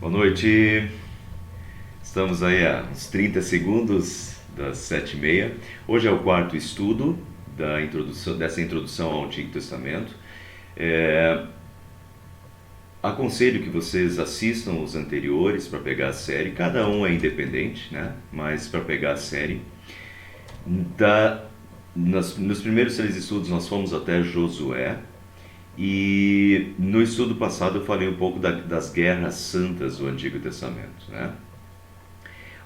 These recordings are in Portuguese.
Boa noite, estamos aí a uns 30 segundos das 7h30. Hoje é o quarto estudo dessa introdução ao Antigo Testamento. Aconselho que vocês assistam os anteriores para pegar a série, cada um é independente, né? Mas para pegar a série. Nos primeiros 3 estudos nós fomos até Josué, e no estudo passado eu falei um pouco das guerras santas do Antigo Testamento, né?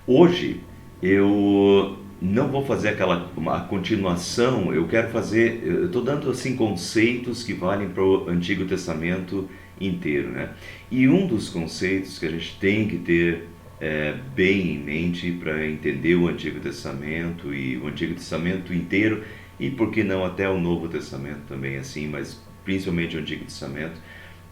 Hoje eu não vou fazer uma continuação, eu estou dando assim conceitos que valem para o Antigo Testamento inteiro, né? E um dos conceitos que a gente tem que ter bem em mente para entender o Antigo Testamento e o Antigo Testamento inteiro, e por que não até o Novo Testamento também assim, mas principalmente o Antigo Testamento,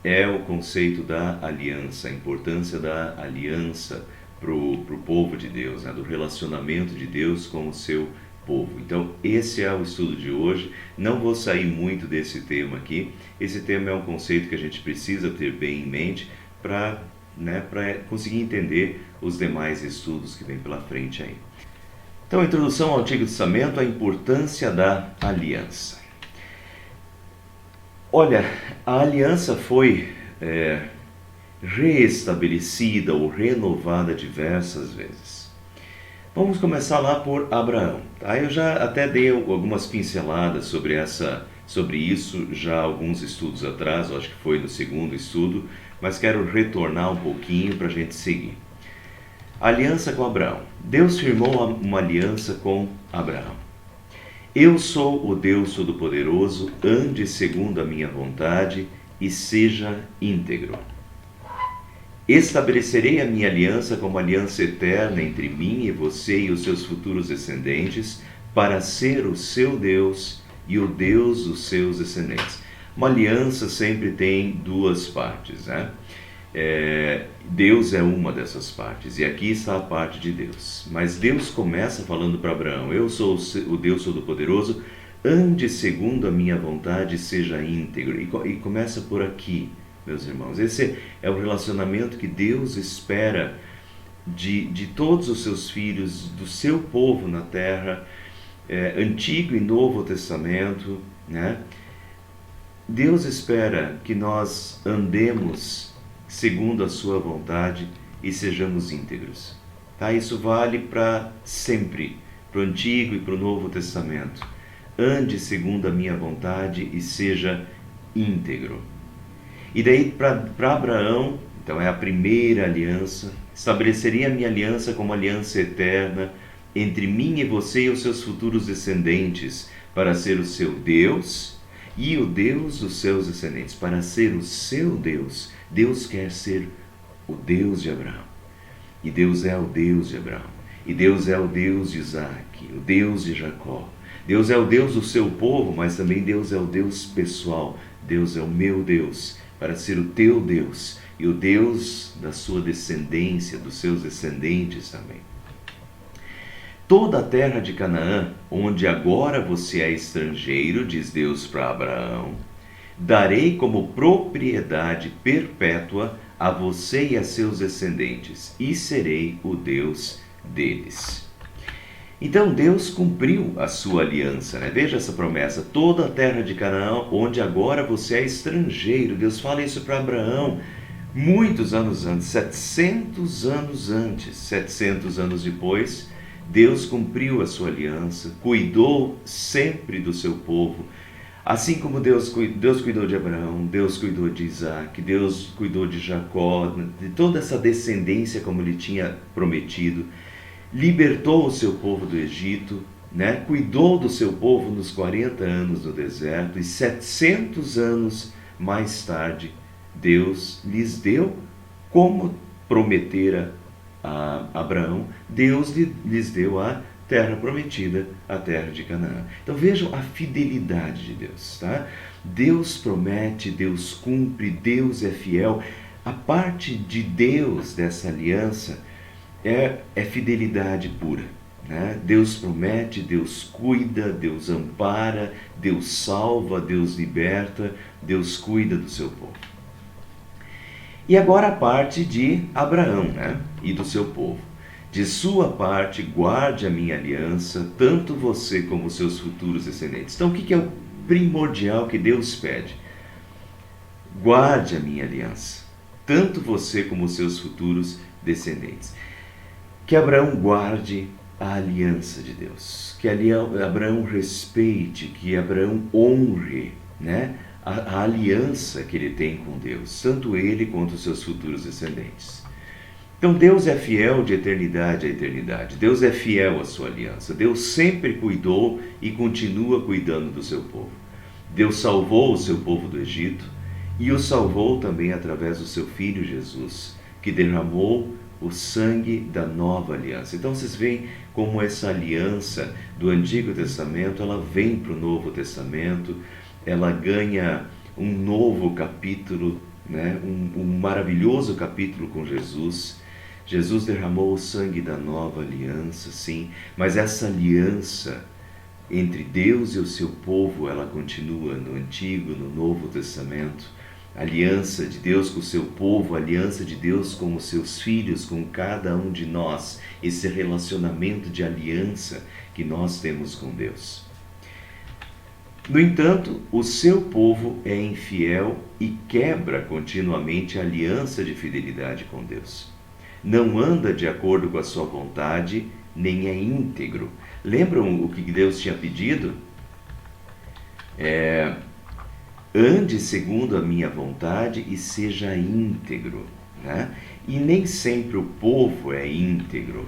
é o conceito da aliança, a importância da aliança para o povo de Deus, né? Do relacionamento de Deus com o seu povo. Então esse é o estudo de hoje. Não vou sair muito desse tema aqui. Esse tema é um conceito que a gente precisa ter bem em mente para conseguir entender os demais estudos que vem pela frente aí. Então, a introdução ao Antigo Testamento, a importância da aliança. Olha, a aliança foi reestabelecida ou renovada diversas vezes. Vamos começar lá por Abraão. Tá? Eu já até dei algumas pinceladas sobre isso já há alguns estudos atrás, eu acho que foi no segundo estudo, mas quero retornar um pouquinho para a gente seguir. Aliança com Abraão. Deus firmou uma aliança com Abraão. Eu sou o Deus Todo-Poderoso, ande segundo a minha vontade e seja íntegro. Estabelecerei a minha aliança como aliança eterna entre mim e você e os seus futuros descendentes, para ser o seu Deus e o Deus dos seus descendentes. Uma aliança sempre tem duas partes, né? Deus é uma dessas partes, e aqui está a parte de Deus. Mas Deus começa falando para Abraão: eu sou o Deus Todo-Poderoso, ande segundo a minha vontade e seja íntegro. E começa por aqui, meus irmãos. Esse é o relacionamento que Deus espera de todos os seus filhos, do seu povo na terra, Antigo e Novo Testamento, né? Deus espera que nós andemos segundo a sua vontade e sejamos íntegros. Tá? Isso vale para sempre, para o Antigo e para o Novo Testamento. Ande segundo a minha vontade e seja íntegro. E daí para Abraão, então é a primeira aliança, estabeleceria a minha aliança como aliança eterna entre mim e você e os seus futuros descendentes, para ser o seu Deus e o Deus dos seus descendentes. Para ser o seu Deus, Deus quer ser o Deus de Abraão. E Deus é o Deus de Abraão. E Deus é o Deus de Isaac, o Deus de Jacó. Deus é o Deus do seu povo, mas também Deus é o Deus pessoal. Deus é o meu Deus, para ser o teu Deus e o Deus da sua descendência, dos seus descendentes também. Toda a terra de Canaã, onde agora você é estrangeiro, diz Deus para Abraão, darei como propriedade perpétua a você e a seus descendentes, e serei o Deus deles. Então Deus cumpriu a sua aliança, né? Veja essa promessa: toda a terra de Canaã, onde agora você é estrangeiro. Deus fala isso para Abraão muitos anos antes, 700 anos antes. 700 anos depois, Deus cumpriu a sua aliança, cuidou sempre do seu povo. Assim como Deus cuidou de Abraão, Deus cuidou de Isaac, Deus cuidou de Jacó, de toda essa descendência como ele tinha prometido, libertou o seu povo do Egito, né? Cuidou do seu povo nos 40 anos no deserto, e 700 anos mais tarde, Deus lhes deu, como prometera a Abraão, Deus lhes deu a terra prometida, a terra de Canaã. Então vejam a fidelidade de Deus, tá? Deus promete, Deus cumpre, Deus é fiel. A parte de Deus dessa aliança é fidelidade pura, né? Deus promete, Deus cuida, Deus ampara, Deus salva, Deus liberta, Deus cuida do seu povo. E agora a parte de Abraão, né? E do seu povo. De sua parte, guarde a minha aliança, tanto você como os seus futuros descendentes. Então, o que é o primordial que Deus pede? Guarde a minha aliança, tanto você como os seus futuros descendentes. Que Abraão guarde a aliança de Deus, que Abraão respeite, que Abraão honre, né, a aliança que ele tem com Deus, tanto ele quanto os seus futuros descendentes. Então Deus é fiel de eternidade a eternidade, Deus é fiel à sua aliança, Deus sempre cuidou e continua cuidando do seu povo. Deus salvou o seu povo do Egito e o salvou também através do seu Filho Jesus, que derramou o sangue da nova aliança. Então vocês veem como essa aliança do Antigo Testamento, ela vem para o Novo Testamento, ela ganha um novo capítulo, né? um maravilhoso capítulo com Jesus. Jesus derramou o sangue da nova aliança, sim, mas essa aliança entre Deus e o seu povo, ela continua no Antigo, no Novo Testamento. A aliança de Deus com o seu povo, a aliança de Deus com os seus filhos, com cada um de nós, esse relacionamento de aliança que nós temos com Deus. No entanto, o seu povo é infiel e quebra continuamente a aliança de fidelidade com Deus. Não anda de acordo com a sua vontade, nem é íntegro. Lembram o que Deus tinha pedido? Ande segundo a minha vontade e seja íntegro, né? E nem sempre o povo é íntegro.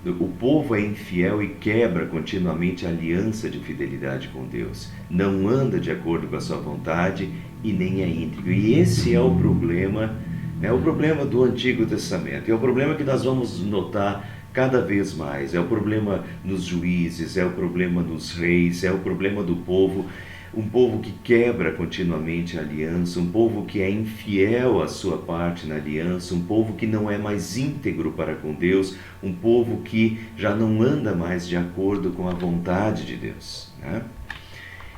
O povo é infiel e quebra continuamente a aliança de fidelidade com Deus. Não anda de acordo com a sua vontade e nem é íntegro. E esse é o problema, né? O problema do Antigo Testamento. É o problema que nós vamos notar cada vez mais. É o problema nos juízes, é o problema dos reis, é o problema do povo. Um povo que quebra continuamente a aliança, um povo que é infiel à sua parte na aliança, um povo que não é mais íntegro para com Deus, um povo que já não anda mais de acordo com a vontade de Deus, né?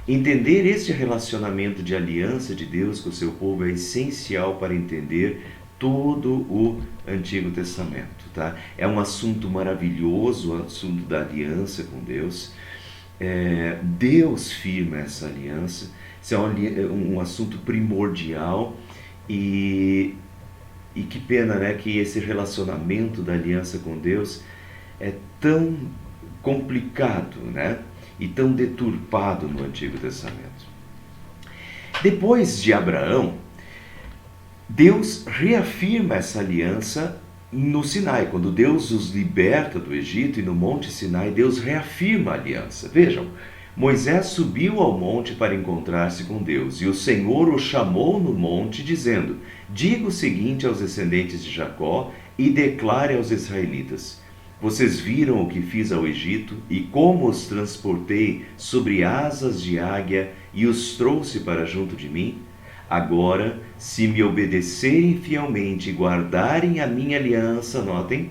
Entender este relacionamento de aliança de Deus com o seu povo é essencial para entender todo o Antigo Testamento, tá? É um assunto maravilhoso, o assunto da aliança com Deus. Deus firma essa aliança, isso é um assunto primordial e que pena, né, que esse relacionamento da aliança com Deus é tão complicado, né, e tão deturpado no Antigo Testamento. Depois de Abraão, Deus reafirma essa aliança no Sinai, quando Deus os liberta do Egito e no Monte Sinai, Deus reafirma a aliança. Vejam, Moisés subiu ao monte para encontrar-se com Deus, e o Senhor o chamou no monte, dizendo: diga o seguinte aos descendentes de Jacó e declare aos israelitas: vocês viram o que fiz ao Egito e como os transportei sobre asas de águia e os trouxe para junto de mim? Agora, se me obedecerem fielmente e guardarem a minha aliança, notem,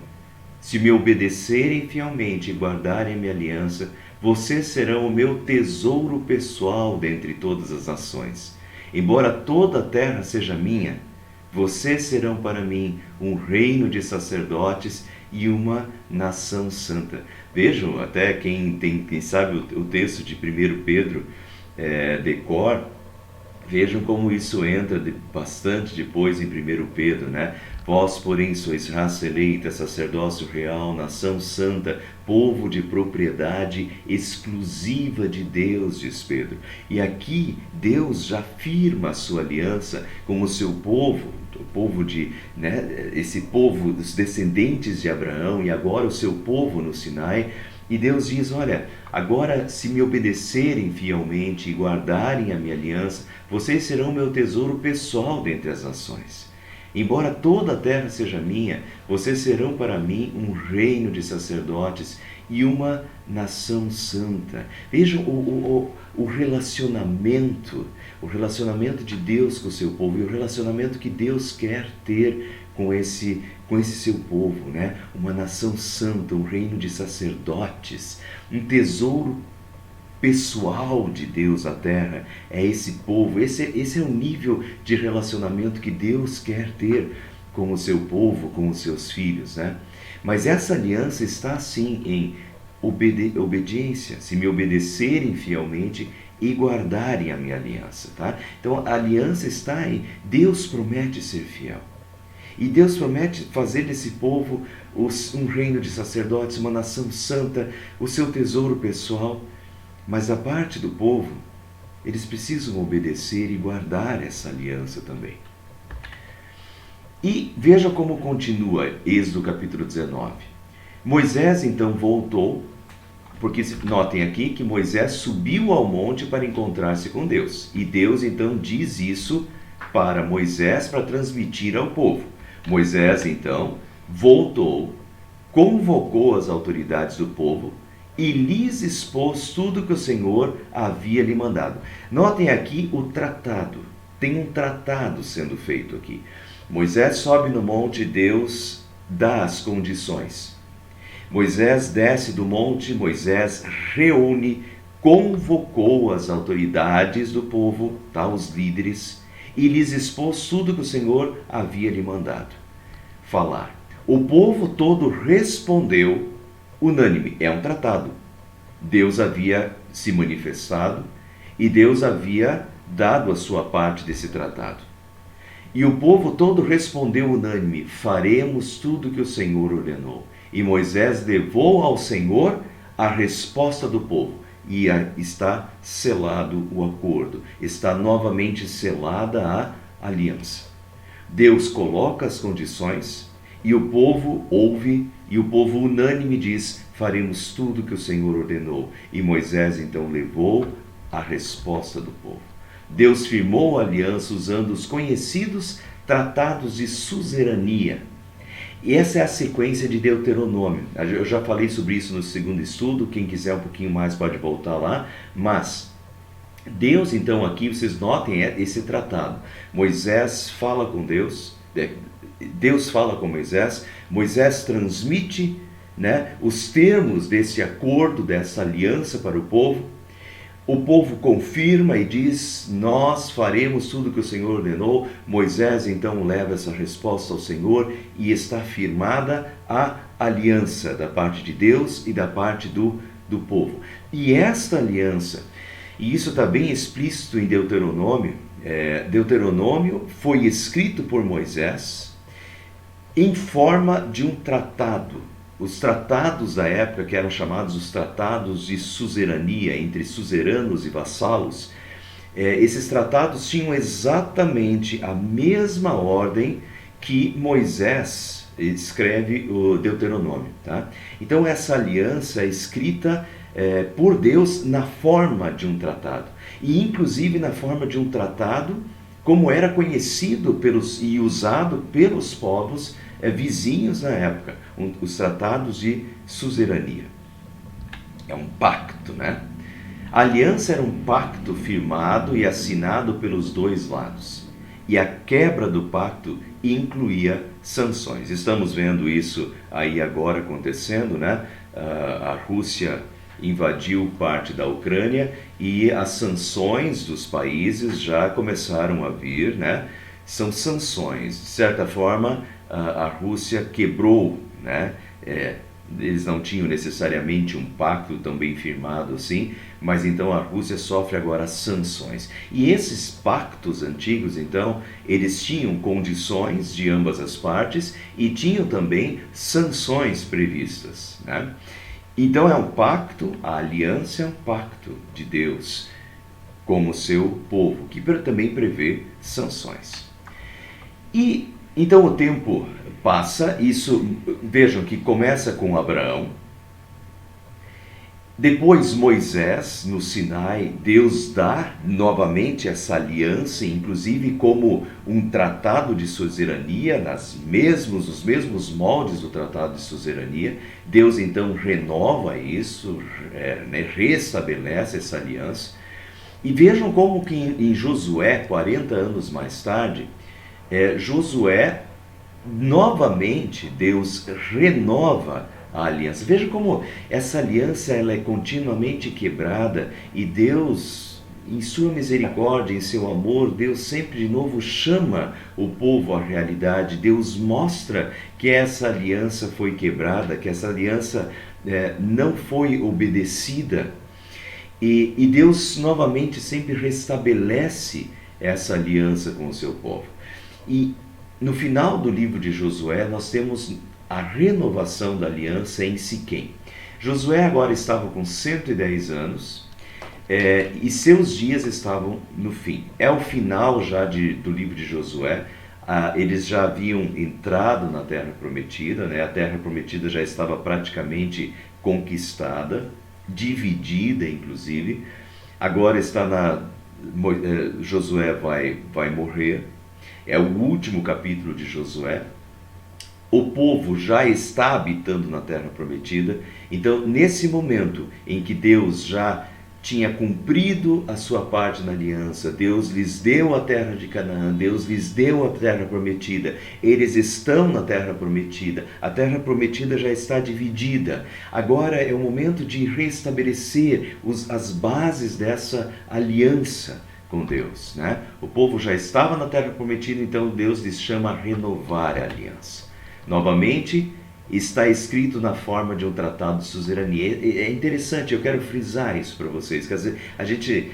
se me obedecerem fielmente e guardarem a minha aliança, vocês serão o meu tesouro pessoal dentre todas as nações. Embora toda a terra seja minha, vocês serão para mim um reino de sacerdotes e uma nação santa. Vejam, até quem sabe o texto de 1 Pedro de cor, vejam como isso entra bastante depois em 1 Pedro, né? Vós, porém, sois raça eleita, sacerdócio real, nação santa, povo de propriedade exclusiva de Deus, diz Pedro. E aqui Deus já firma a sua aliança com o seu povo, o povo esse povo dos descendentes de Abraão e agora o seu povo no Sinai. E Deus diz: olha, agora se me obedecerem fielmente e guardarem a minha aliança, vocês serão meu tesouro pessoal dentre as nações. Embora toda a terra seja minha, vocês serão para mim um reino de sacerdotes e uma nação santa. Vejam o relacionamento de Deus com o seu povo e o relacionamento que Deus quer ter com esse seu povo, né? Uma nação santa, um reino de sacerdotes, um tesouro pessoal de Deus à terra, é esse povo, esse é o nível de relacionamento que Deus quer ter com o seu povo, com os seus filhos, né? Mas essa aliança está sim em obediência, se me obedecerem fielmente e guardarem a minha aliança, tá? Então a aliança está em Deus promete ser fiel. E Deus promete fazer desse povo um reino de sacerdotes, uma nação santa, o seu tesouro pessoal. Mas da parte do povo, eles precisam obedecer e guardar essa aliança também. E veja como continua Êxodo capítulo 19. Moisés então voltou, porque notem aqui que Moisés subiu ao monte para encontrar-se com Deus. E Deus então diz isso para Moisés para transmitir ao povo. Moisés então voltou, convocou as autoridades do povo e lhes expôs tudo que o Senhor havia lhe mandado. Notem aqui o tratado. Tem um tratado sendo feito aqui. Moisés sobe no monte, Deus dá as condições. Moisés desce do monte, Moisés reúne, convocou as autoridades do povo, tá, os líderes, e lhes expôs tudo que o Senhor havia lhe mandado falar. O povo todo respondeu unânime. É um tratado. Deus havia se manifestado e Deus havia dado a sua parte desse tratado. E o povo todo respondeu unânime: faremos tudo que o Senhor ordenou. E Moisés levou ao Senhor a resposta do povo. E está selado o acordo. Está novamente selada a aliança. Deus coloca as condições e o povo ouve, e o povo unânime diz: faremos tudo que o Senhor ordenou. E Moisés então levou a resposta do povo. Deus firmou a aliança usando os conhecidos tratados de suzerania. E essa é a sequência de Deuteronômio. Eu já falei sobre isso no segundo estudo, quem quiser um pouquinho mais pode voltar lá, mas Deus então aqui, vocês notem esse tratado. Moisés fala com Deus, Deus fala com Moisés, Moisés transmite, né, os termos desse acordo, dessa aliança para o povo confirma e diz: nós faremos tudo que o Senhor ordenou. Moisés então leva essa resposta ao Senhor e está firmada a aliança da parte de Deus e da parte do povo. E esta aliança, e isso está bem explícito em Deuteronômio, Deuteronômio foi escrito por Moisés em forma de um tratado. Os tratados da época, que eram chamados os tratados de suzerania, entre suzeranos e vassalos, esses tratados tinham exatamente a mesma ordem que Moisés escreve o Deuteronômio. Tá? Então essa aliança é escrita por Deus na forma de um tratado, e inclusive na forma de um tratado como era conhecido e usado pelos povos vizinhos na época, os tratados de suzerania. É um pacto, né? A aliança era um pacto firmado e assinado pelos dois lados. E a quebra do pacto incluía sanções. Estamos vendo isso aí agora acontecendo, né? A Rússia invadiu parte da Ucrânia e as sanções dos países já começaram a vir, né? São sanções. De certa forma, a Rússia quebrou, né? Eles não tinham necessariamente um pacto tão bem firmado assim, mas então a Rússia sofre agora sanções. E esses pactos antigos, então, eles tinham condições de ambas as partes e tinham também sanções previstas, né? Então é um pacto, a aliança é um pacto de Deus como seu povo, que também prevê sanções. E então o tempo passa, isso, vejam que começa com Abraão, depois Moisés, no Sinai, Deus dá novamente essa aliança, inclusive como um tratado de suzerania, os mesmos moldes do tratado de suzerania. Deus então renova isso, restabelece essa aliança. E vejam como que em Josué, 40 anos mais tarde, Josué, novamente, Deus renova a aliança. Veja como essa aliança ela é continuamente quebrada e Deus, em sua misericórdia, em seu amor, Deus sempre de novo chama o povo à realidade. Deus mostra que essa aliança foi quebrada, que essa aliança não foi obedecida. E Deus novamente sempre restabelece essa aliança com o seu povo. E no final do livro de Josué, nós temos a renovação da aliança em Siquém. Josué agora estava com 110 anos e seus dias estavam no fim. É o final já do livro de Josué. Eles já haviam entrado na Terra Prometida, né? A Terra Prometida já estava praticamente conquistada, dividida inclusive. Agora está Josué vai morrer. É o último capítulo de Josué. O povo já está habitando na Terra Prometida. Então, nesse momento em que Deus já tinha cumprido a sua parte na aliança, Deus lhes deu a terra de Canaã, Deus lhes deu a terra prometida, eles estão na terra prometida, a terra prometida já está dividida. Agora é o momento de restabelecer as bases dessa aliança com Deus, né? O povo já estava na terra prometida, então Deus lhes chama a renovar a aliança. Novamente, está escrito na forma de um tratado de suzerania. É interessante, eu quero frisar isso para vocês, quer dizer, a gente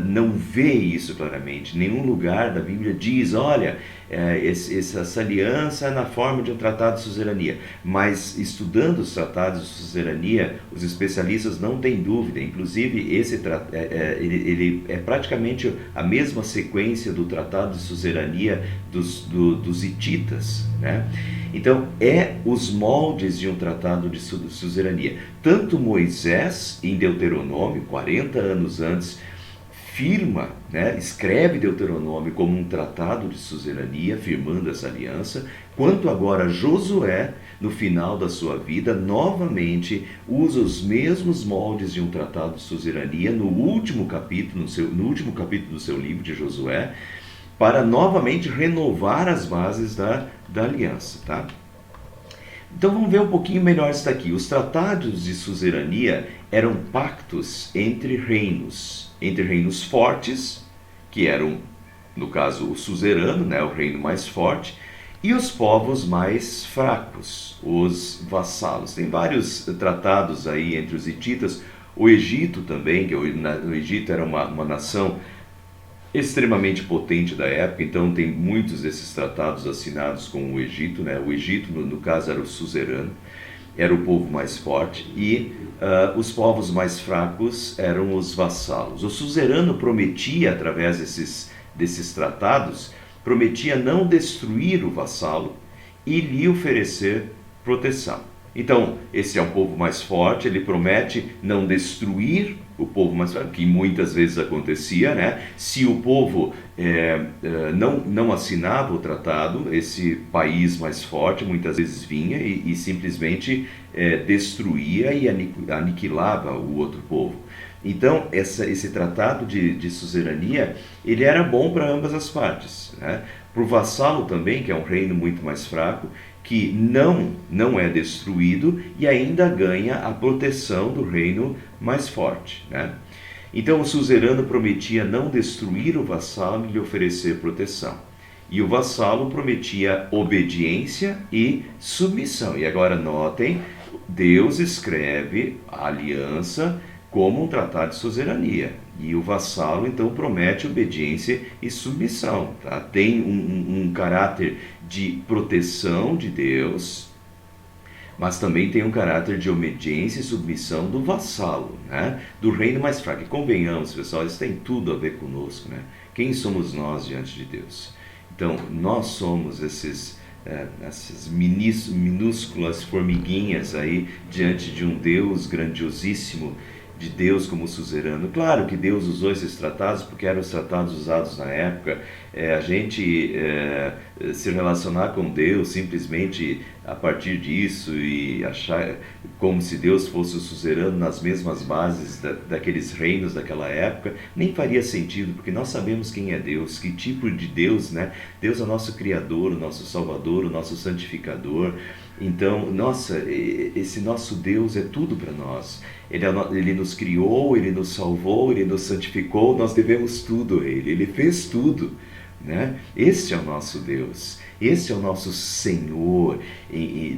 não vê isso claramente. Nenhum lugar da Bíblia diz, olha, essa aliança é na forma de um tratado de suzerania. Mas estudando os tratados de suzerania, os especialistas não têm dúvida, inclusive ele é praticamente a mesma sequência do tratado de suzerania dos hititas, né? Então, os moldes de um tratado de suzerania. Tanto Moisés, em Deuteronômio, 40 anos antes, firma, né, escreve Deuteronômio como um tratado de suzerania, firmando essa aliança, quanto agora Josué, no final da sua vida, novamente usa os mesmos moldes de um tratado de suzerania no último capítulo do seu livro de Josué, para novamente renovar as bases da aliança, tá? Então vamos ver um pouquinho melhor isso daqui. Os tratados de suzerania eram pactos entre reinos fortes, que eram, no caso, o suzerano, né, o reino mais forte, e os povos mais fracos, os vassalos. Tem vários tratados aí entre os hititas. O Egito também, que o Egito era uma nação extremamente potente da época, então tem muitos desses tratados assinados com o Egito, né? O Egito, no caso, era o suzerano, era o povo mais forte, e os povos mais fracos eram os vassalos. O suzerano prometia, através desses tratados, prometia não destruir o vassalo e lhe oferecer proteção. Então, esse é um povo mais forte, ele promete não destruir o povo mais fraco, que muitas vezes acontecia, né? Se o povo não assinava o tratado, esse país mais forte muitas vezes vinha e simplesmente destruía e aniquilava o outro povo. Então, esse tratado de suzerania, ele era bom para ambas as partes, né? Para o vassalo também, que é um reino muito mais fraco, que não é destruído e ainda ganha a proteção do reino mais forte, né? Então o suzerano prometia não destruir o vassalo e lhe oferecer proteção. E o vassalo prometia obediência e submissão. E agora notem, Deus escreve a aliança como um tratado de suzerania. E o vassalo, então, promete obediência e submissão. Tá? Tem um caráter de proteção de Deus, mas também tem um caráter de obediência e submissão do vassalo, né? Do reino mais fraco. E convenhamos, pessoal, isso tem tudo a ver conosco, né? Quem somos nós diante de Deus? Então, nós somos essas minúsculas formiguinhas aí diante de um Deus grandiosíssimo, de Deus como suzerano. Claro que Deus usou esses tratados porque eram os tratados usados na época. A gente se relacionar com Deus simplesmente a partir disso e achar como se Deus fosse o suzerano nas mesmas bases daqueles reinos daquela época, nem faria sentido, porque nós sabemos quem é Deus, que tipo de Deus, né? Deus é o nosso Criador, o nosso Salvador, o nosso Santificador. Então, nossa, esse nosso Deus é tudo para nós. Ele nos criou, Ele nos salvou, Ele nos santificou, nós devemos tudo a Ele. Ele fez tudo, né? Este é o nosso Deus, este é o nosso Senhor.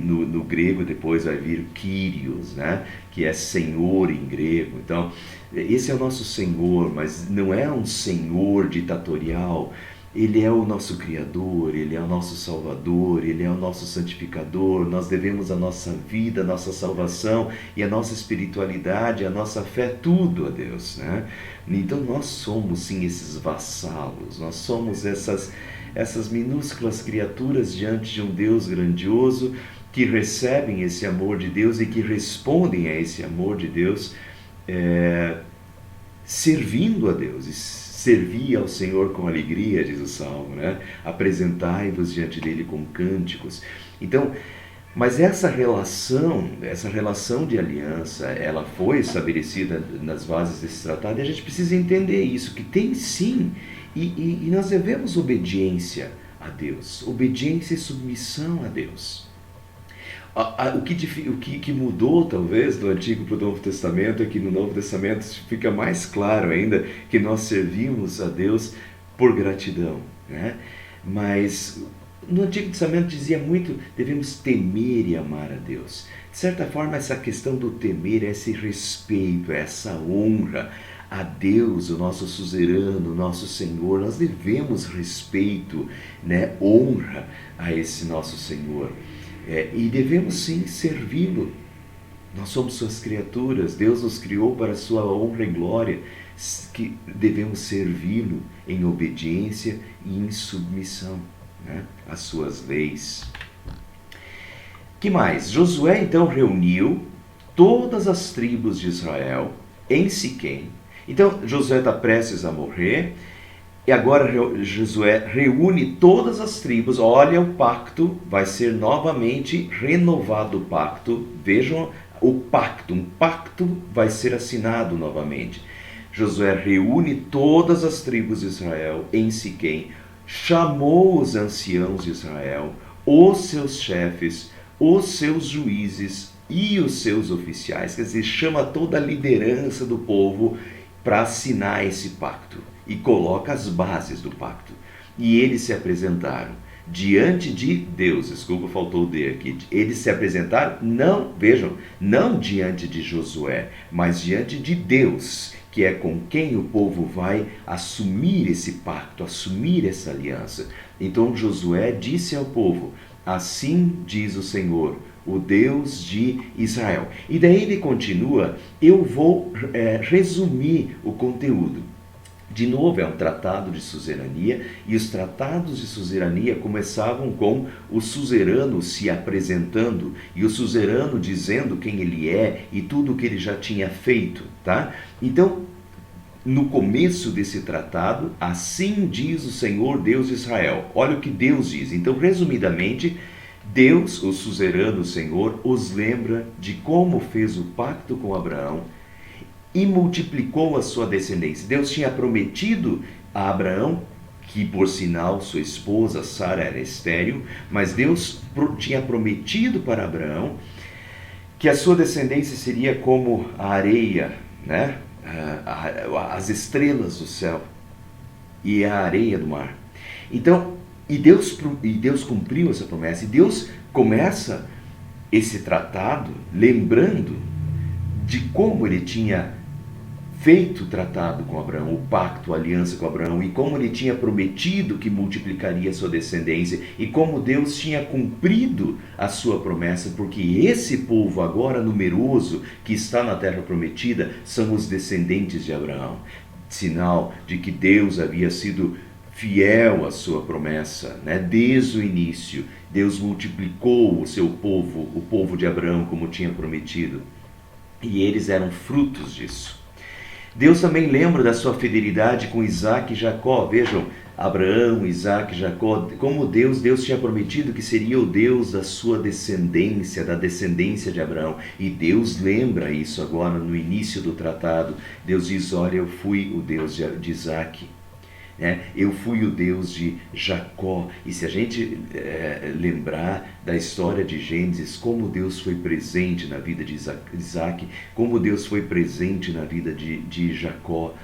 No grego depois vai vir Kyrios, né? Que é Senhor em grego. Então, esse é o nosso Senhor, mas não é um Senhor ditatorial. Ele é o nosso Criador, Ele é o nosso Salvador, Ele é o nosso Santificador. Nós devemos a nossa vida, a nossa salvação e a nossa espiritualidade, a nossa fé, tudo a Deus, né? Então nós somos sim esses vassalos, nós somos essas minúsculas criaturas diante de um Deus grandioso que recebem esse amor de Deus e que respondem a esse amor de Deus servindo a Deus. Servi ao Senhor com alegria, diz o Salmo, né? Apresentai-vos diante dele com cânticos. Então, mas essa relação de aliança, ela foi estabelecida nas bases desse tratado, e a gente precisa entender isso, que tem sim, e nós devemos obediência a Deus, obediência e submissão a Deus. O que mudou talvez do Antigo para o Novo Testamento é que no Novo Testamento fica mais claro ainda que nós servimos a Deus por gratidão, né? Mas no Antigo Testamento dizia muito, devemos temer e amar a Deus. De certa forma, essa questão do temer, esse respeito, essa honra a Deus, o nosso suzerano, o nosso Senhor, nós devemos respeito, né? Honra a esse nosso Senhor. E devemos sim servi-lo. Nós somos suas criaturas, Deus nos criou para a sua honra e glória, que devemos servi-lo em obediência e em submissão, né, às suas leis. Que mais? Josué então reuniu todas as tribos de Israel em Siquém. Então Josué está prestes a morrer. E agora Josué reúne todas as tribos. Olha, o pacto vai ser novamente renovado. O pacto, vejam o pacto, um pacto vai ser assinado novamente. Josué reúne todas as tribos de Israel em Siquém, chamou os anciãos de Israel, os seus chefes, os seus juízes e os seus oficiais. Quer dizer, chama toda a liderança do povo para assinar esse pacto. E coloca as bases do pacto. E eles se apresentaram diante de Deus. Desculpa, faltou o D aqui. Eles se apresentaram, não diante de Josué, mas diante de Deus, que é com quem o povo vai assumir esse pacto, assumir essa aliança. Então Josué disse ao povo: assim diz o Senhor, o Deus de Israel. E daí ele continua, eu vou resumir o conteúdo. De novo, é um tratado de suzerania, e os tratados de suzerania começavam com o suzerano se apresentando, e o suzerano dizendo quem ele é e tudo o que ele já tinha feito, tá? Então, no começo desse tratado, assim diz o Senhor Deus de Israel. Olha o que Deus diz. Então, resumidamente, Deus, o suzerano Senhor, os lembra de como fez o pacto com Abraão e multiplicou a sua descendência. Deus tinha prometido a Abraão, que por sinal sua esposa Sara era estéril, mas Deus tinha prometido para Abraão que a sua descendência seria como a areia, né? As estrelas do céu e a areia do mar. Então, e Deus cumpriu essa promessa, e Deus começa esse tratado lembrando de como ele tinha feito o tratado com Abraão, o pacto, a aliança com Abraão, e como ele tinha prometido que multiplicaria a sua descendência, e como Deus tinha cumprido a sua promessa, porque esse povo agora numeroso que está na terra prometida são os descendentes de Abraão, sinal de que Deus havia sido fiel à sua promessa, né? Desde o início, Deus multiplicou o seu povo, o povo de Abraão, como tinha prometido, e eles eram frutos disso. Deus também lembra da sua fidelidade com Isaac e Jacó. Vejam, Abraão, Isaac, Jacó, como Deus tinha prometido que seria o Deus da sua descendência, da descendência de Abraão. E Deus lembra isso agora no início do tratado. Deus diz, olha, eu fui o Deus de Isaac. Eu fui o Deus de Jacó. E se a gente lembrar da história de Gênesis, como Deus foi presente na vida de Isaac, como Deus foi presente na vida de Jacó,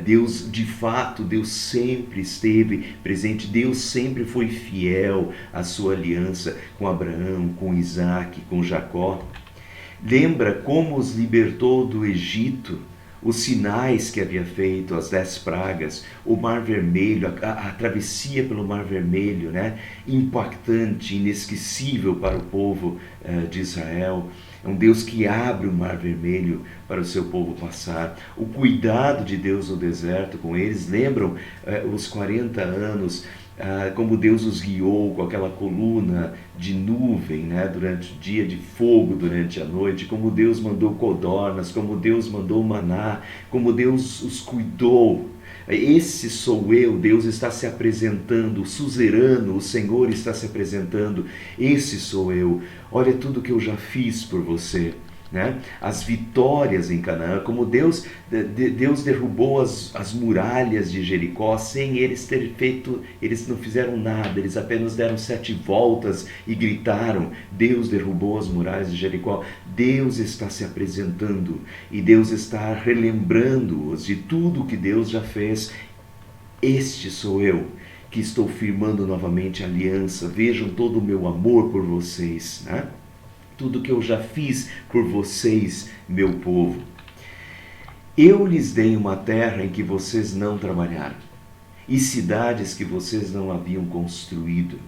Deus, de fato, Deus sempre esteve presente, Deus sempre foi fiel à sua aliança com Abraão, com Isaac, com Jacó. Lembra como os libertou do Egito, os sinais que havia feito, as 10 pragas, o Mar Vermelho, a travessia pelo Mar Vermelho, impactante, inesquecível para o povo de Israel. É um Deus que abre o Mar Vermelho para o seu povo passar. O cuidado de Deus no deserto com eles. Lembram os 40 anos, como Deus os guiou com aquela coluna de nuvem, durante o dia, de fogo durante a noite, como Deus mandou codornas, como Deus mandou maná, como Deus os cuidou. Esse sou eu, Deus está se apresentando, o suzerano, o Senhor está se apresentando, esse sou eu. Olha tudo que eu já fiz por você. As vitórias em Canaã, como Deus derrubou as muralhas de Jericó sem eles terem feito, eles não fizeram nada, eles apenas deram 7 voltas e gritaram, Deus derrubou as muralhas de Jericó. Deus está se apresentando e Deus está relembrando-os de tudo que Deus já fez. Este sou eu, que estou firmando novamente a aliança. Vejam todo o meu amor por vocês, tudo que eu já fiz por vocês, meu povo. Eu lhes dei uma terra em que vocês não trabalharam, e cidades que vocês não haviam construído.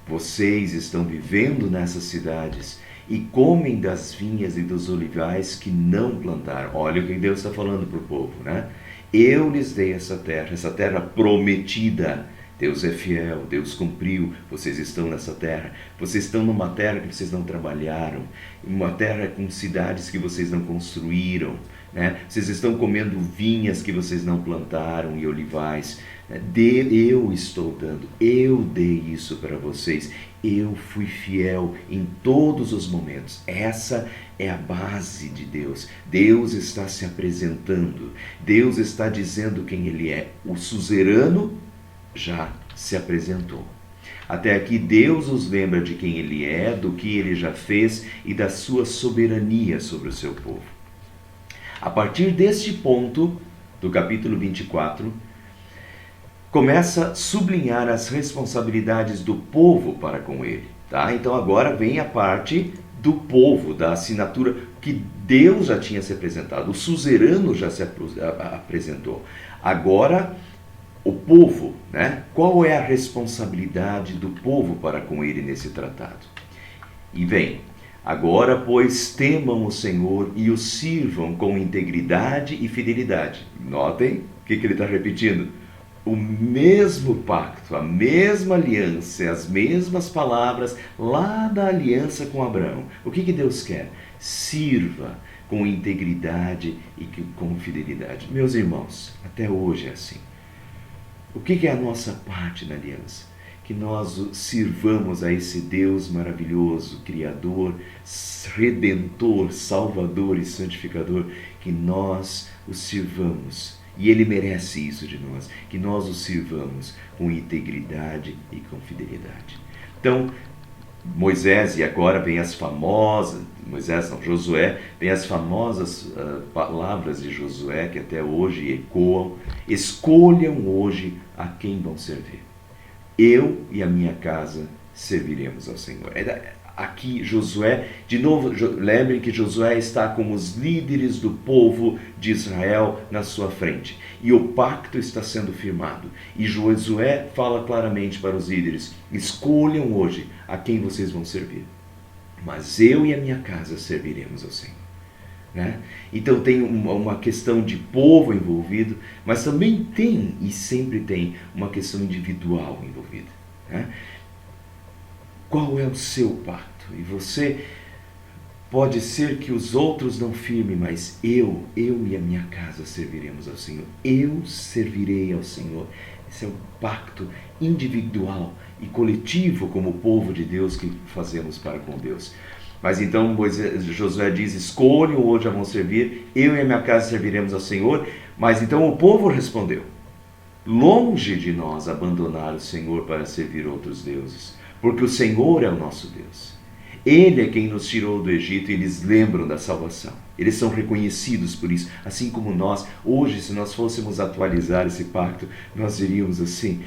Vocês estão vivendo nessas cidades e comem das vinhas e dos olivais que não plantaram. Olha o que Deus está falando para o povo, Eu lhes dei essa terra prometida. Deus é fiel, Deus cumpriu, vocês estão nessa terra. Vocês estão numa terra que vocês não trabalharam, uma terra com cidades que vocês não construíram, Vocês estão comendo vinhas que vocês não plantaram e olivais. Eu estou dando, eu dei isso para vocês. Eu fui fiel em todos os momentos. Essa é a base de Deus. Deus está se apresentando, Deus está dizendo quem Ele é. O suzerano já se apresentou. Até aqui Deus os lembra de quem Ele é, do que Ele já fez e da sua soberania sobre o seu povo. A partir deste ponto, do capítulo 24, começa a sublinhar as responsabilidades do povo para com Ele. Então agora vem a parte do povo, da assinatura que Deus já tinha se apresentado, o suzerano já se apresentou. Agora o povo, Qual é a responsabilidade do povo para com ele nesse tratado? E vem, agora, pois, temam o Senhor e o sirvam com integridade e fidelidade. Notem o que ele está repetindo. O mesmo pacto, a mesma aliança, as mesmas palavras lá da aliança com Abraão. O que Deus quer? Sirva com integridade e com fidelidade. Meus irmãos, até hoje é assim. O que é a nossa parte na aliança? Que nós sirvamos a esse Deus maravilhoso, Criador, Redentor, Salvador e Santificador, que nós o sirvamos. E Ele merece isso de nós, que nós o sirvamos com integridade e com fidelidade. Então, Moisés, e agora vem as famosas, Josué, vem as famosas palavras de Josué que até hoje ecoam. Escolham hoje a quem vão servir. Eu e a minha casa serviremos ao Senhor. Aqui Josué, de novo, lembrem que Josué está com os líderes do povo de Israel na sua frente. E o pacto está sendo firmado. E Josué fala claramente para os líderes: escolham hoje a quem vocês vão servir. Mas eu e a minha casa serviremos ao Senhor. Então tem uma questão de povo envolvido, mas também tem, e sempre tem, uma questão individual envolvida. Qual é o seu pacto? E você Pode ser que os outros não firmem, mas eu e a minha casa serviremos ao Senhor. Eu servirei ao Senhor. Esse é o pacto individual e coletivo como povo de Deus que fazemos para com Deus. Mas então Josué diz, escolham hoje a vão servir, eu e a minha casa serviremos ao Senhor. Mas então o povo respondeu, longe de nós abandonar o Senhor para servir outros deuses, porque o Senhor é o nosso Deus. Ele é quem nos tirou do Egito e eles lembram da salvação. Eles são reconhecidos por isso. Assim como nós, hoje, se nós fôssemos atualizar esse pacto, nós diríamos assim,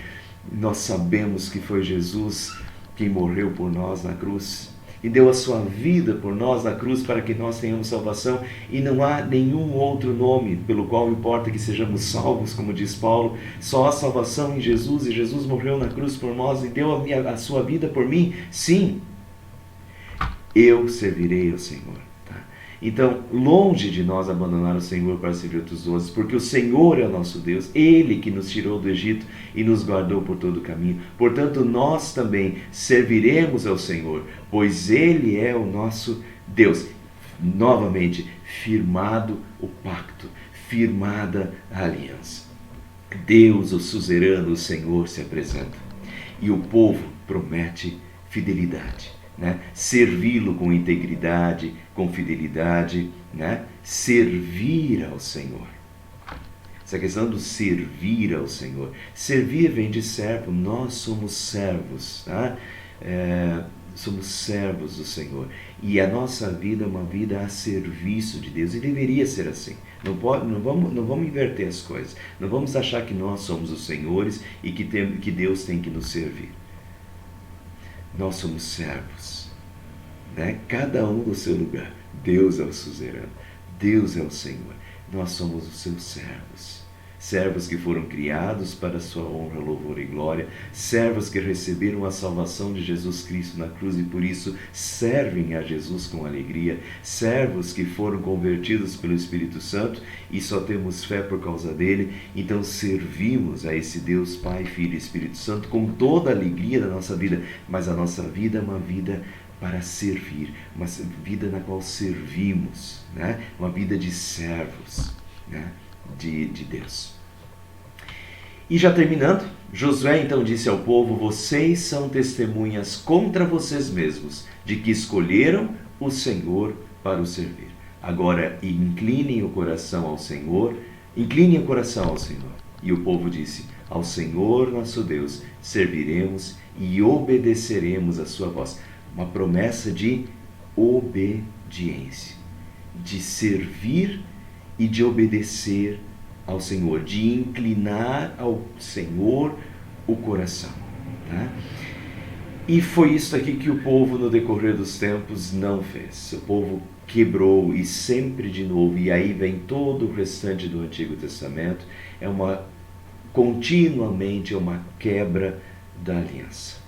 nós sabemos que foi Jesus quem morreu por nós na cruz e deu a sua vida por nós na cruz para que nós tenhamos salvação, e não há nenhum outro nome pelo qual importa que sejamos salvos, como diz Paulo. Só há salvação em Jesus, e Jesus morreu na cruz por nós e deu a sua vida por mim. Sim, eu servirei ao Senhor. Tá? Então, longe de nós abandonar o Senhor para servir outros deuses, porque o Senhor é o nosso Deus, Ele que nos tirou do Egito e nos guardou por todo o caminho. Portanto, nós também serviremos ao Senhor, pois Ele é o nosso Deus. Novamente, firmado o pacto, firmada a aliança. Deus, o suzerano, o Senhor, se apresenta. E o povo promete fidelidade. Né? Servi-lo com integridade, com fidelidade, né? Servir ao Senhor. Essa questão do servir ao Senhor. Servir vem de servo, nós somos servos, tá? Somos servos do Senhor. E a nossa vida é uma vida a serviço de Deus, e deveria ser assim. Não vamos inverter as coisas. Não vamos achar que nós somos os senhores e que Deus tem que nos servir. Nós somos servos, né? Cada um no seu lugar. Deus é o suzerano, Deus é o Senhor. Nós somos os seus servos. Servos que foram criados para a sua honra, louvor e glória. Servos que receberam a salvação de Jesus Cristo na cruz e por isso servem a Jesus com alegria. Servos que foram convertidos pelo Espírito Santo e só temos fé por causa dele. Então servimos a esse Deus Pai, Filho e Espírito Santo com toda a alegria da nossa vida. Mas a nossa vida é uma vida para servir, uma vida na qual servimos, né? Uma vida de servos, né? de Deus. E já terminando, Josué então disse ao povo, vocês são testemunhas contra vocês mesmos, de que escolheram o Senhor para o servir. Agora inclinem o coração ao Senhor. E o povo disse, ao Senhor nosso Deus serviremos e obedeceremos a sua voz. Uma promessa de obediência, de servir e de obedecer ao Senhor, de inclinar ao Senhor o coração. Tá? E foi isso aqui que o povo no decorrer dos tempos não fez. O povo quebrou e sempre de novo, e aí vem todo o restante do Antigo Testamento, continuamente uma quebra da aliança.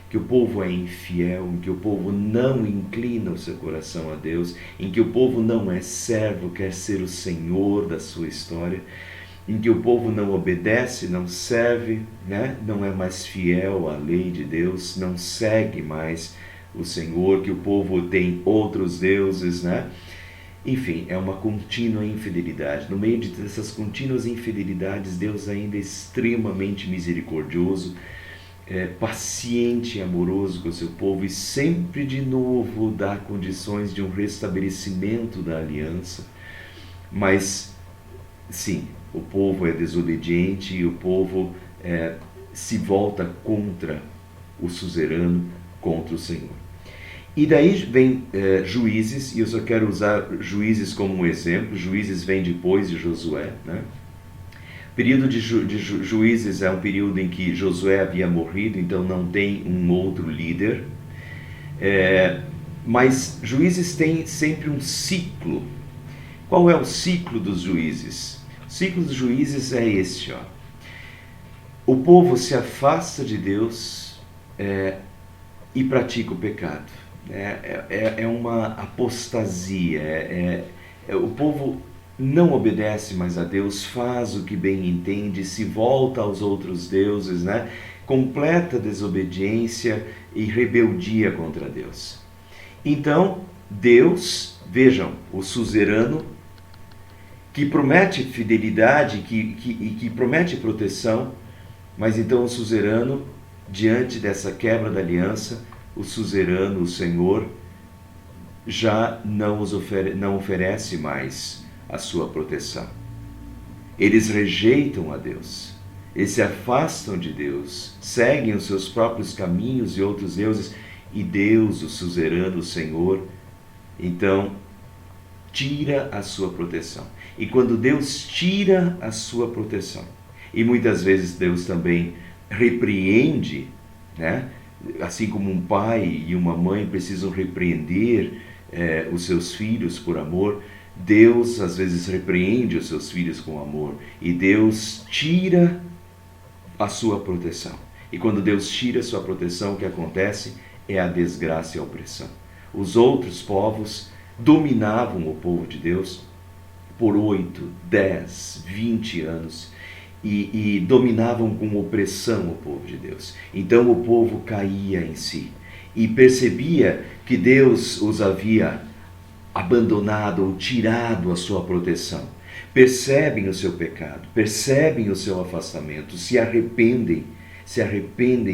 Que o povo é infiel, em que o povo não inclina o seu coração a Deus, em que o povo não é servo, quer ser o Senhor da sua história, em que o povo não obedece, não serve, né? Não é mais fiel à lei de Deus, não segue mais o Senhor, que o povo tem outros deuses, né? Enfim, é uma contínua infidelidade. No meio dessas contínuas infidelidades, Deus ainda é extremamente misericordioso, paciente e amoroso com o seu povo e sempre de novo dá condições de um restabelecimento da aliança. Mas sim, o povo é desobediente e o povo se volta contra o suzerano, contra o Senhor. E daí vem Juízes, e eu só quero usar Juízes como um exemplo. Juízes vem depois de Josué, né? O período de Juízes é um período em que Josué havia morrido, então não tem um outro líder. Mas Juízes tem sempre um ciclo. Qual é o ciclo dos Juízes? O ciclo dos Juízes é este, ó. O povo se afasta de Deus e pratica o pecado. É uma apostasia. O povo não obedece mais a Deus, faz o que bem entende, se volta aos outros deuses, né? Completa desobediência e rebeldia contra Deus. Então, Deus, vejam, o suzerano, que promete fidelidade e que promete proteção, mas então o suzerano, diante dessa quebra da aliança, o suzerano, o Senhor, já não oferece mais a sua proteção. Eles rejeitam a Deus, eles se afastam de Deus, seguem os seus próprios caminhos e outros deuses, e Deus, o suzerano, o Senhor, então tira a sua proteção. E quando Deus tira a sua proteção, e muitas vezes Deus também repreende, né? Assim como um pai e uma mãe precisam repreender os seus filhos por amor, Deus às vezes repreende os seus filhos com amor, e Deus tira a sua proteção. E quando Deus tira a sua proteção, o que acontece é a desgraça e a opressão. Os outros povos dominavam o povo de Deus por 8, 10, 20 anos e dominavam com opressão o povo de Deus. Então o povo caía em si e percebia que Deus os havia abandonado ou tirado a sua proteção. Percebem o seu pecado, percebem o seu afastamento, se arrependem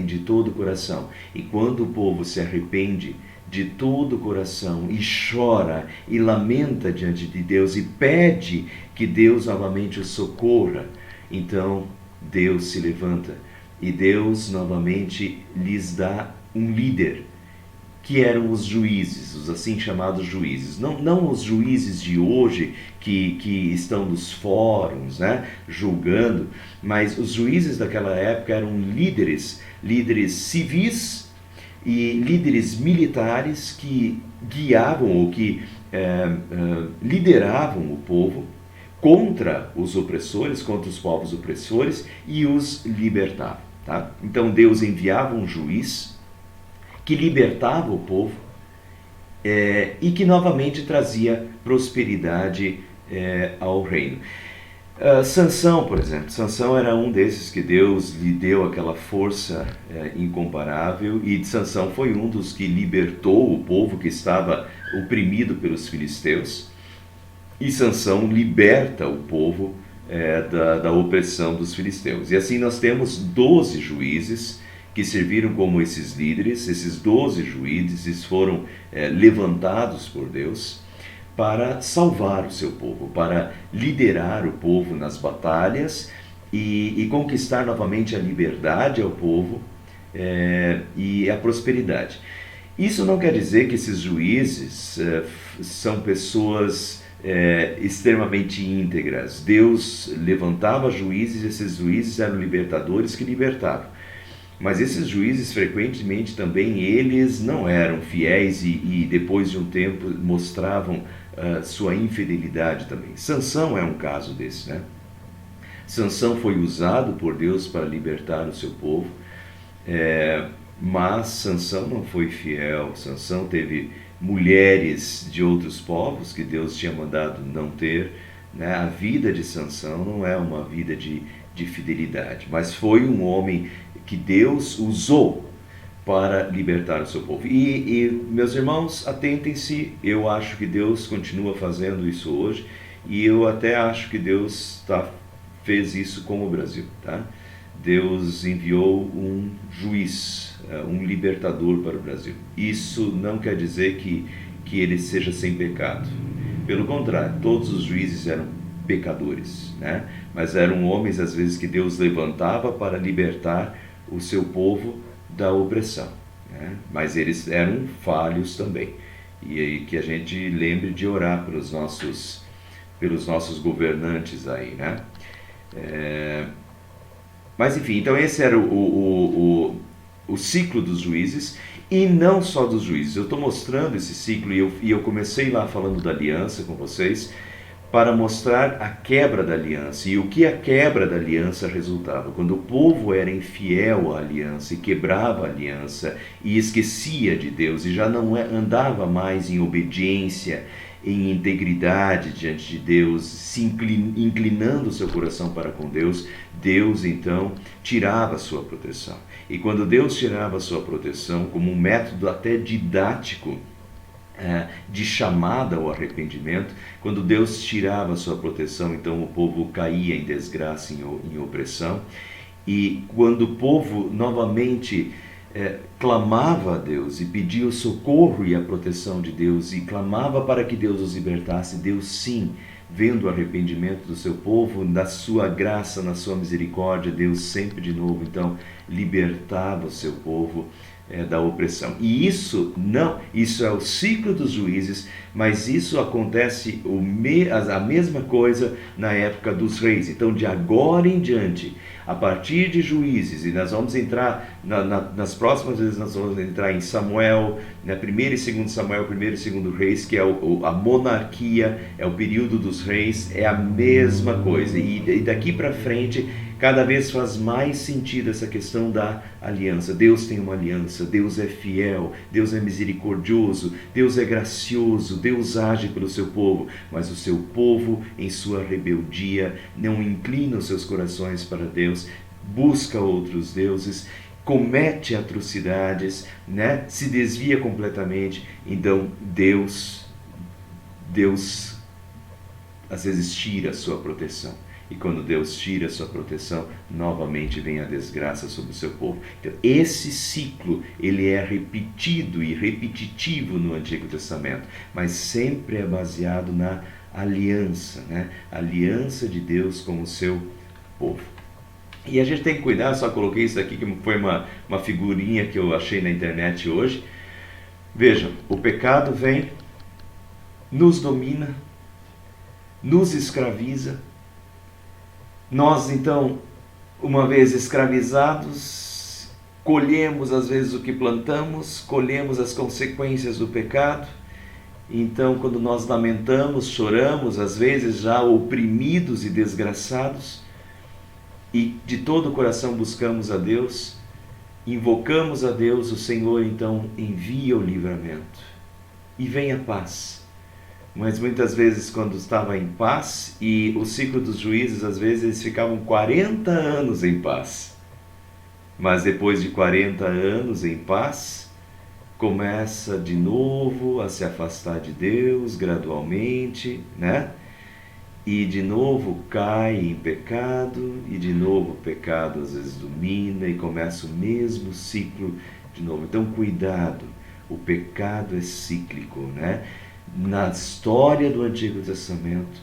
de todo o coração. E quando o povo se arrepende de todo o coração e chora e lamenta diante de Deus e pede que Deus novamente o socorra, então Deus se levanta e Deus novamente lhes dá um líder, que eram os juízes, os assim chamados juízes. Não os juízes de hoje que estão nos fóruns, né, julgando, mas os juízes daquela época eram líderes civis e líderes militares que guiavam ou que lideravam o povo contra os opressores, contra os povos opressores, e os libertavam. Tá? Então Deus enviava um juiz que libertava o povo e que novamente trazia prosperidade ao reino. Sansão, por exemplo, Sansão era um desses que Deus lhe deu aquela força incomparável, e Sansão foi um dos que libertou o povo que estava oprimido pelos filisteus, e Sansão liberta o povo da opressão dos filisteus. E assim nós temos 12 juízes que serviram como esses líderes. Esses 12 juízes foram levantados por Deus para salvar o seu povo, para liderar o povo nas batalhas e conquistar novamente a liberdade ao povo e a prosperidade. Isso não quer dizer que esses juízes são pessoas extremamente íntegras. Deus levantava juízes, e esses juízes eram libertadores que libertavam. Mas esses juízes, frequentemente também, eles não eram fiéis e depois de um tempo mostravam sua infidelidade também. Sansão é um caso desse, né? Sansão foi usado por Deus para libertar o seu povo, mas Sansão não foi fiel. Sansão teve mulheres de outros povos que Deus tinha mandado não ter, né? A vida de Sansão não é uma vida de fidelidade, mas foi um homem que Deus usou para libertar o seu povo. E meus irmãos, atentem-se, eu acho que Deus continua fazendo isso hoje, e eu até acho que Deus fez isso com o Brasil. Tá? Deus enviou um juiz, um libertador para o Brasil. Isso não quer dizer que ele seja sem pecado. Pelo contrário, todos os juízes eram pecadores, né? Mas eram homens, às vezes, que Deus levantava para libertar o seu povo da opressão, né? Mas eles eram falhos também, e aí que a gente lembre de orar pelos nossos governantes aí, né? Mas enfim, então esse era o ciclo dos juízes, e não só dos juízes. Eu estou mostrando esse ciclo, e eu comecei lá falando da aliança com vocês, para mostrar a quebra da aliança e o que a quebra da aliança resultava. Quando o povo era infiel à aliança e quebrava a aliança e esquecia de Deus e já não andava mais em obediência, em integridade diante de Deus, se inclinando o seu coração para com Deus, Deus então tirava a sua proteção. E quando Deus tirava a sua proteção, como um método até didático de chamada ao arrependimento. Quando Deus tirava a sua proteção, então o povo caía em desgraça, em opressão. E quando o povo novamente clamava a Deus e pedia o socorro e a proteção de Deus e clamava para que Deus os libertasse, Deus sim, vendo o arrependimento do seu povo, na sua graça, na sua misericórdia, Deus sempre de novo então libertava o seu povo da opressão. E isso é o ciclo dos juízes, mas isso acontece a mesma coisa na época dos reis. Então, de agora em diante, a partir de Juízes, e nós vamos entrar nas próximas vezes, nós vamos entrar em Samuel, né, 1º e 2º Samuel, 1º e 2º Reis, que é a monarquia, é o período dos reis, é a mesma coisa. E daqui para frente, cada vez faz mais sentido essa questão da aliança. Deus tem uma aliança, Deus é fiel, Deus é misericordioso, Deus é gracioso, Deus age pelo seu povo, mas o seu povo, em sua rebeldia, não inclina os seus corações para Deus, busca outros deuses, comete atrocidades, né? Se desvia completamente. Então Deus às vezes tira a sua proteção. E quando Deus tira a sua proteção, novamente vem a desgraça sobre o seu povo. Então, esse ciclo, ele é repetido e repetitivo no Antigo Testamento, mas sempre é baseado na aliança, né? Aliança de Deus com o seu povo. E a gente tem que cuidar, só coloquei isso aqui, que foi uma figurinha que eu achei na internet hoje. Vejam, o pecado vem, nos domina, nos escraviza. Nós, então, uma vez escravizados, colhemos às vezes o que plantamos, colhemos as consequências do pecado. Então, quando nós lamentamos, choramos, às vezes já oprimidos e desgraçados, e de todo o coração buscamos a Deus, invocamos a Deus, o Senhor então envia o livramento e vem a paz. Mas muitas vezes, quando estava em paz, e o ciclo dos juízes, às vezes eles ficavam 40 anos em paz. Mas depois de 40 anos em paz, começa de novo a se afastar de Deus gradualmente, né? E de novo cai em pecado, e de novo o pecado às vezes domina e começa o mesmo ciclo de novo. Então, cuidado, o pecado é cíclico, né? Na história do Antigo Testamento,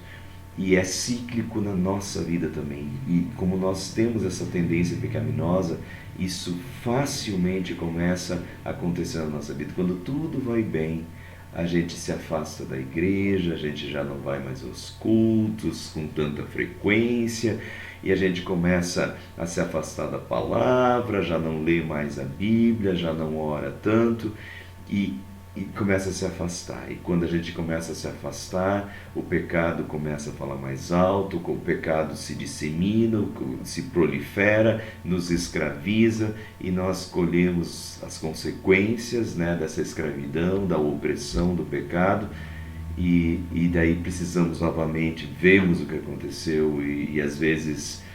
e é cíclico na nossa vida também. E como nós temos essa tendência pecaminosa, isso facilmente começa a acontecer na nossa vida. Quando tudo vai bem, a gente se afasta da igreja, a gente já não vai mais aos cultos com tanta frequência, e a gente começa a se afastar da palavra, já não lê mais a Bíblia, já não ora tanto, e começa a se afastar. E quando a gente começa a se afastar, o pecado começa a falar mais alto, o pecado se dissemina, se prolifera, nos escraviza, e nós colhemos as consequências, né, dessa escravidão, da opressão do pecado, e daí precisamos novamente, vemos o que aconteceu, e às vezes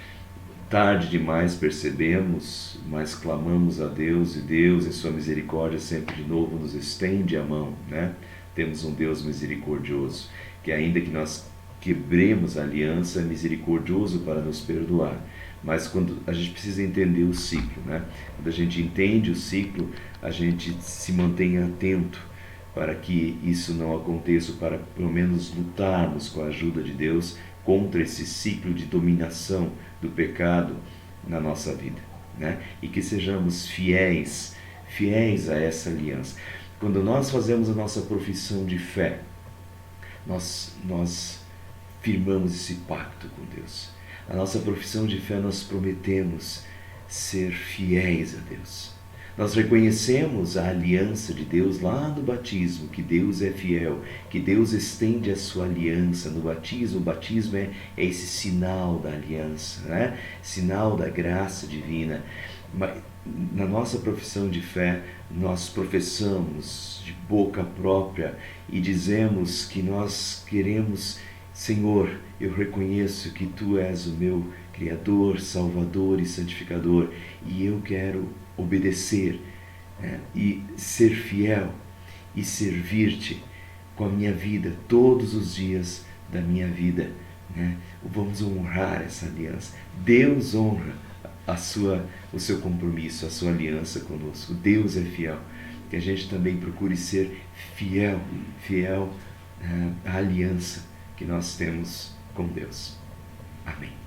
tarde demais percebemos, mas clamamos a Deus, e Deus, em sua misericórdia, sempre de novo nos estende a mão, né? Temos um Deus misericordioso, que ainda que nós quebremos a aliança, é misericordioso para nos perdoar. Mas quando a gente precisa entender o ciclo, né? Quando a gente entende o ciclo, a gente se mantém atento para que isso não aconteça, para pelo menos lutarmos com a ajuda de Deus contra esse ciclo de dominação do pecado na nossa vida, né? E que sejamos fiéis a essa aliança. Quando nós fazemos a nossa profissão de fé, nós firmamos esse pacto com Deus. A nossa profissão de fé, nós prometemos ser fiéis a Deus. Nós reconhecemos a aliança de Deus lá no batismo, que Deus é fiel, que Deus estende a sua aliança no batismo. O batismo é esse sinal da aliança, né? Sinal da graça divina. Na nossa profissão de fé, nós professamos de boca própria e dizemos que nós queremos: Senhor, eu reconheço que Tu és o meu Criador, Salvador e Santificador, e eu quero obedecer, né, e ser fiel. e servir-te com a minha vida todos os dias da minha vida, né? Vamos honrar essa aliança. Deus honra o seu compromisso, a sua aliança conosco. Deus é fiel. Que a gente também procure ser fiel à aliança que nós temos com Deus. Amém.